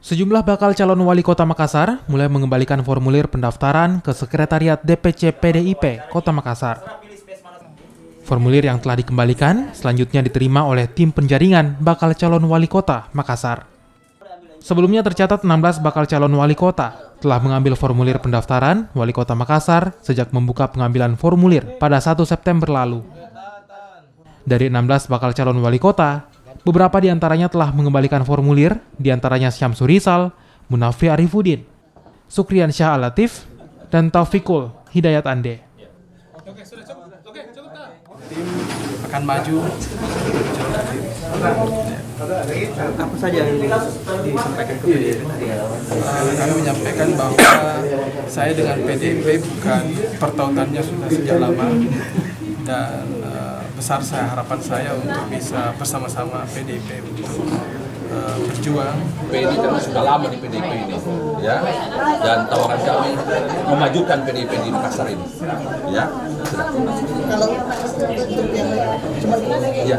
Sejumlah bakal calon wali kota Makassar mulai mengembalikan formulir pendaftaran ke Sekretariat DPC PDIP Kota Makassar. Formulir yang telah dikembalikan selanjutnya diterima oleh tim penjaringan bakal calon wali kota Makassar. Sebelumnya tercatat 16 bakal calon wali kota telah mengambil formulir pendaftaran wali kota Makassar sejak membuka pengambilan formulir pada 1 September lalu. Dari 16 bakal calon wali kota, beberapa di antaranya telah mengembalikan formulir, di antaranya Syamsur Rizal, Munafi Arifuddin, Sukrian Syah Al-Latif, dan Taufikul Hidayat Ande. Tim akan maju. Apa saja yang disampaikan ke PDIP? Kami menyampaikan bahwa saya dengan PDIP bukan pertautannya sudah sejak lama dan besar harapan saya untuk bisa bersama-sama PDIP untuk berjuang. PDIP kan sudah lama di PDIP ini, ya, dan tawaran kami memajukan PDIP di Makassar ini, ya. Kalau ya,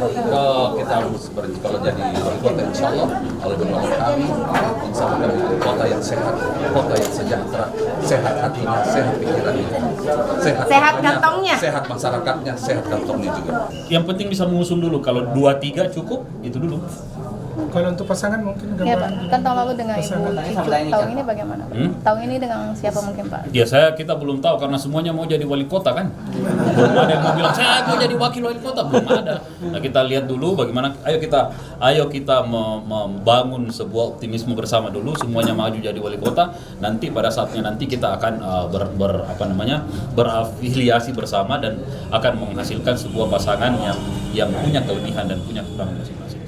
kita harus kalau jadi wali kota, insya Allah, kalau berdoa kami, insya Allah kami kota yang sehat, kota yang sejahtera, sehat hatinya, sehat pikirannya, sehat kantongnya, sehat masyarakatnya, sehat kantongnya juga. Yang penting bisa mengusung dulu, kalau 2-3 cukup, itu dulu. Kalau untuk pasangan mungkin Ya Pak, kan tahun lalu dengan Ibu Cicu, tahun ini bagaimana Pak? Tahun ini dengan siapa mungkin Pak? Ya kita belum tahu karena semuanya mau jadi wali kota kan. Belum ada yang mau bilang saya mau jadi wakil wali kota, belum ada. Nah kita lihat dulu bagaimana, ayo kita membangun sebuah optimisme bersama dulu, semuanya maju jadi wali kota. Nanti pada saatnya nanti kita akan berafiliasi bersama dan akan menghasilkan sebuah pasangan yang punya kelebihan dan punya kekurangan masing-masing.